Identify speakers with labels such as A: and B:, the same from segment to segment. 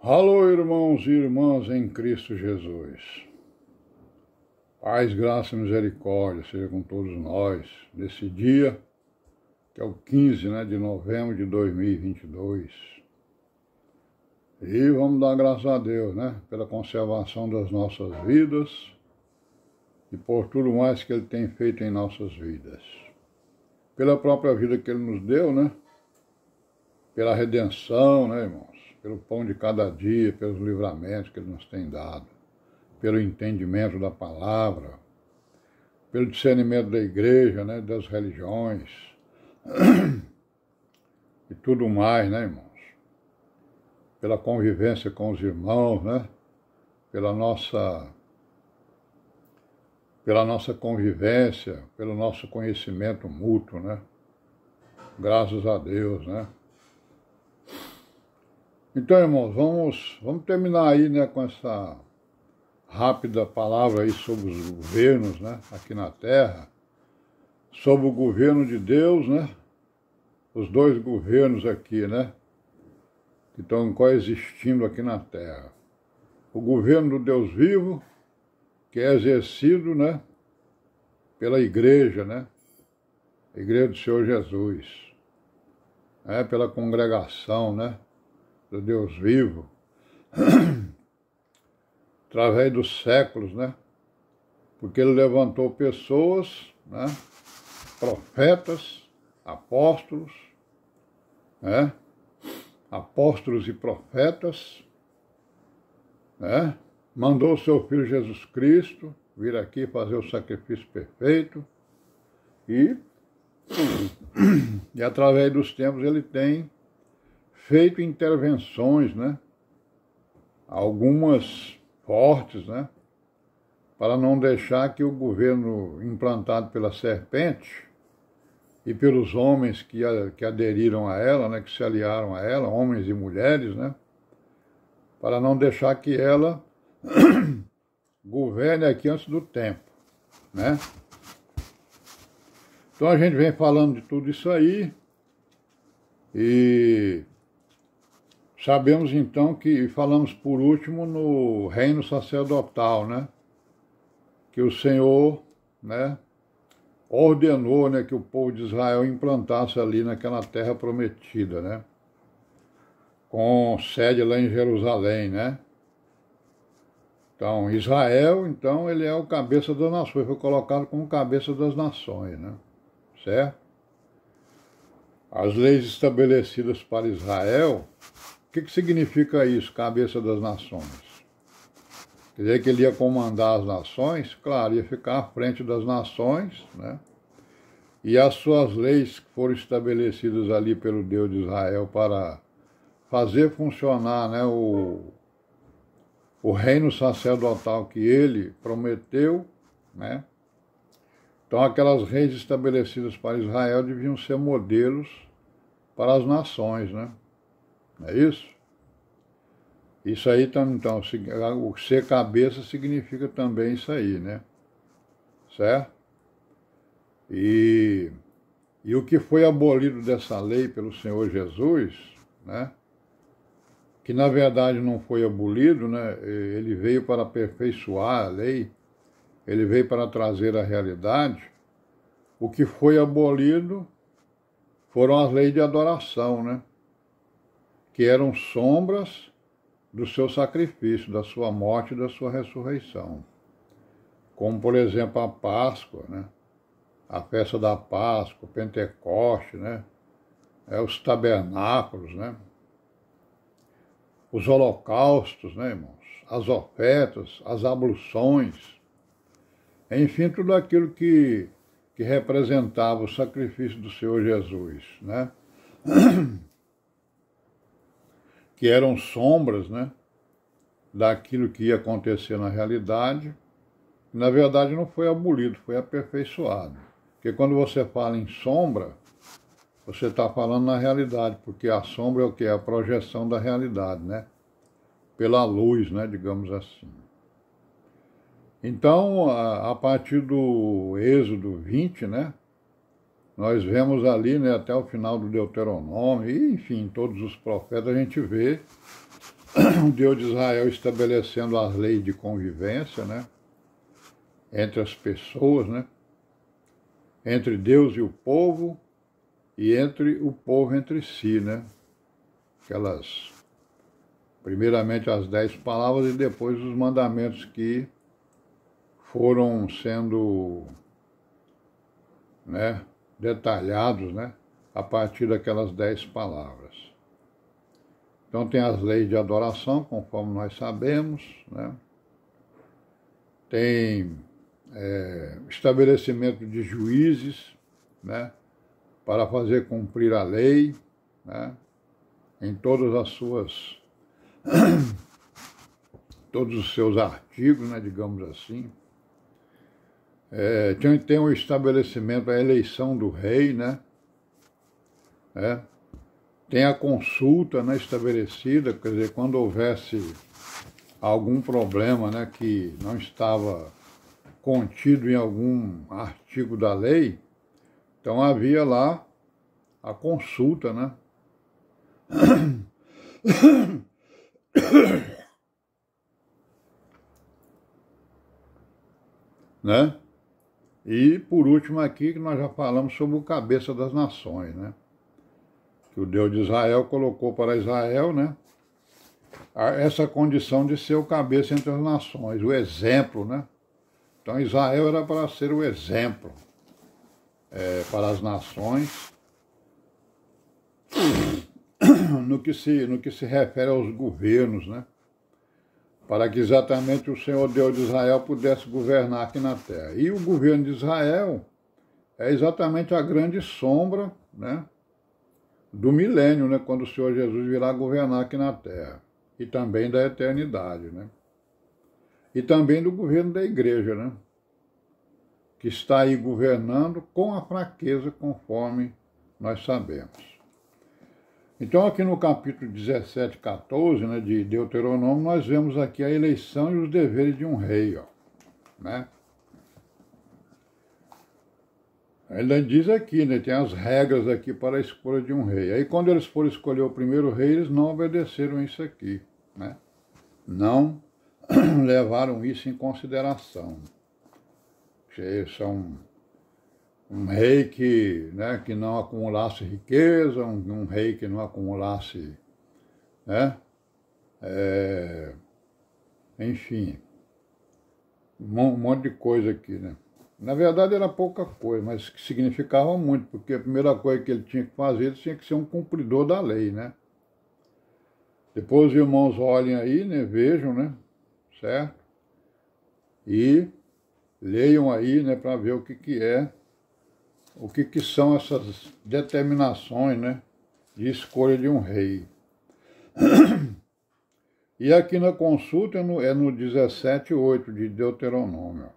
A: Alô, irmãos e irmãs em Cristo Jesus. Paz, graça e misericórdia seja com todos nós nesse dia, que é o 15, de novembro de 2022. E vamos dar graças a Deus, pela conservação das nossas vidas e por tudo mais que Ele tem feito em nossas vidas. Pela própria vida que Ele nos deu, pela redenção, irmãos, pelo pão de cada dia, pelos livramentos que Ele nos tem dado, pelo entendimento da palavra, pelo discernimento da igreja, das religiões e tudo mais, irmãos. Pela convivência com os irmãos, pela nossa convivência, pelo nosso conhecimento mútuo, Graças a Deus, Então, irmãos, vamos terminar aí, com essa rápida palavra aí sobre os governos, aqui na Terra, sobre o governo de Deus, os dois governos aqui, que estão coexistindo aqui na Terra. O governo do Deus vivo, que é exercido, pela igreja, a igreja do Senhor Jesus, pela congregação, do Deus vivo, através dos séculos, porque Ele levantou pessoas, profetas, apóstolos, apóstolos e profetas, mandou o seu Filho Jesus Cristo vir aqui fazer o sacrifício perfeito e através dos tempos Ele tem feito intervenções, algumas fortes, para não deixar que o governo implantado pela serpente e pelos homens que aderiram a ela, que se aliaram a ela, homens e mulheres, para não deixar que ela governe aqui antes do tempo, Então a gente vem falando de tudo isso aí e sabemos então que, falamos por último no reino sacerdotal, que o Senhor, ordenou, que o povo de Israel implantasse ali naquela terra prometida, com sede lá em Jerusalém, Então, Israel, ele é o cabeça das nações, foi colocado como cabeça das nações, certo? As leis estabelecidas para Israel, o que significa isso, cabeça das nações? Quer dizer que ele ia comandar as nações, claro, ia ficar à frente das nações, E as suas leis que foram estabelecidas ali pelo Deus de Israel para fazer funcionar, o reino sacerdotal que ele prometeu, Então aquelas leis estabelecidas para Israel deviam ser modelos para as nações, não é isso? Isso aí, então, o ser cabeça significa também isso aí, certo? E o que foi abolido dessa lei pelo Senhor Jesus, que na verdade não foi abolido, ele veio para aperfeiçoar a lei, ele veio para trazer a realidade. O que foi abolido foram as leis de adoração, que eram sombras do seu sacrifício, da sua morte e da sua ressurreição. Como, por exemplo, a Páscoa, a festa da Páscoa, o Pentecoste, os tabernáculos, os holocaustos, irmãos, as ofertas, as abluções, enfim, tudo aquilo que representava o sacrifício do Senhor Jesus, que eram sombras, daquilo que ia acontecer na realidade. Na verdade não foi abolido, foi aperfeiçoado. Porque quando você fala em sombra, você está falando na realidade, porque a sombra é o que? É a projeção da realidade, Pela luz, digamos assim. Então, a partir do Êxodo 20, nós vemos ali, até o final do Deuteronômio, e enfim, todos os profetas, a gente vê o Deus de Israel estabelecendo as leis de convivência, né? Entre as pessoas, né? Entre Deus e o povo, e entre o povo entre si, né? Aquelas, primeiramente as 10 palavras e depois os mandamentos que foram sendo, né, detalhados, né, a partir daquelas 10 palavras. Então tem as leis de adoração, conforme nós sabemos, né? Tem estabelecimento de juízes, né, para fazer cumprir a lei, né, em todas as suas, todos os seus artigos, né, digamos assim. Tem o estabelecimento, a eleição do rei, né? Tem a consulta, né, estabelecida, quer dizer, quando houvesse algum problema, né, que não estava contido em algum artigo da lei, então havia lá a consulta, né? Né? E por último aqui, que nós já falamos sobre o cabeça das nações, né? Que o Deus de Israel colocou para Israel, né? Essa condição de ser o cabeça entre as nações, o exemplo, né? Então Israel era para ser o exemplo para as nações no que se refere aos governos, né? Para que exatamente o Senhor Deus de Israel pudesse governar aqui na terra. E o governo de Israel é exatamente a grande sombra, né, do milênio, né, quando o Senhor Jesus virá governar aqui na terra. E também da eternidade, né? E também do governo da igreja, né? Que está aí governando com a fraqueza, conforme nós sabemos. Então, aqui no capítulo 17, 14, né, de Deuteronômio, nós vemos aqui a eleição e os deveres de um rei, ó, né? Ele diz aqui, né, tem as regras aqui para a escolha de um rei. Aí, quando eles foram escolher o primeiro rei, eles não obedeceram isso aqui, né? Não levaram isso em consideração. São um rei que, né, que não acumulasse riqueza, um rei que não acumulasse, né, enfim, um monte de coisa aqui, né. Na verdade era pouca coisa, mas que significava muito, porque a primeira coisa que ele tinha que fazer, ele tinha que ser um cumpridor da lei, né. Depois os irmãos olhem aí, né, vejam, né, certo? E leiam aí, né, para ver o que é, o que são essas determinações, né, de escolha de um rei. E aqui na consulta é no 17:8 de Deuteronômio.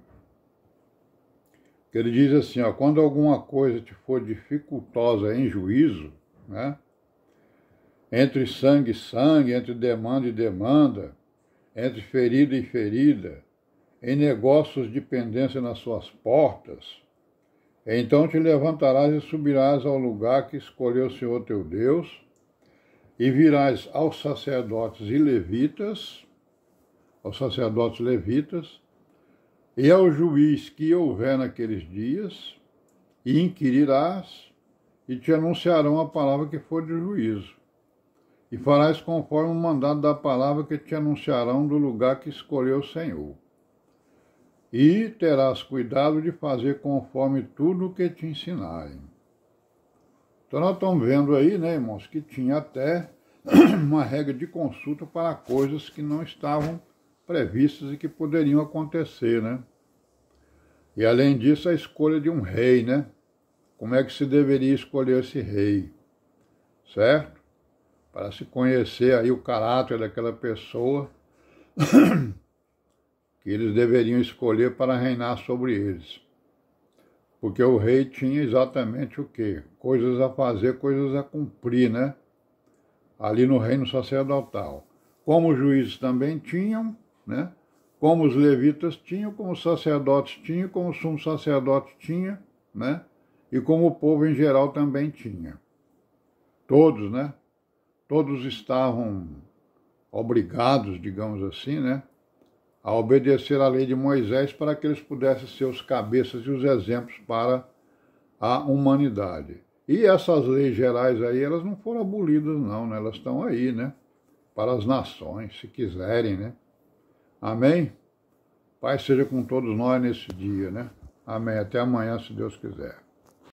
A: Que ele diz assim, ó, quando alguma coisa te for dificultosa em juízo, né, entre sangue e sangue, entre demanda e demanda, entre ferida e ferida, em negócios de pendência nas suas portas, então te levantarás e subirás ao lugar que escolheu o Senhor teu Deus, e virás aos sacerdotes levitas, e ao juiz que houver naqueles dias, e inquirirás, e te anunciarão a palavra que for de juízo. E farás conforme o mandado da palavra que te anunciarão do lugar que escolheu o Senhor. E terás cuidado de fazer conforme tudo o que te ensinarem. Então nós estamos vendo aí, né, irmãos, que tinha até uma regra de consulta para coisas que não estavam previstas e que poderiam acontecer, né? E além disso, a escolha de um rei, né? Como é que se deveria escolher esse rei, certo? Para se conhecer aí o caráter daquela pessoa que eles deveriam escolher para reinar sobre eles. Porque o rei tinha exatamente o quê? Coisas a fazer, coisas a cumprir, né? Ali no reino sacerdotal. Como os juízes também tinham, né? Como os levitas tinham, como os sacerdotes tinham, como o sumo sacerdote tinha, né? E como o povo em geral também tinha. Todos, né? Todos estavam obrigados, digamos assim, né, a obedecer à lei de Moisés para que eles pudessem ser os cabeças e os exemplos para a humanidade. E essas leis gerais aí, elas não foram abolidas não, né? Elas estão aí, né? Para as nações, se quiserem, né? Amém? Pai seja com todos nós nesse dia, né? Amém. Até amanhã, se Deus quiser.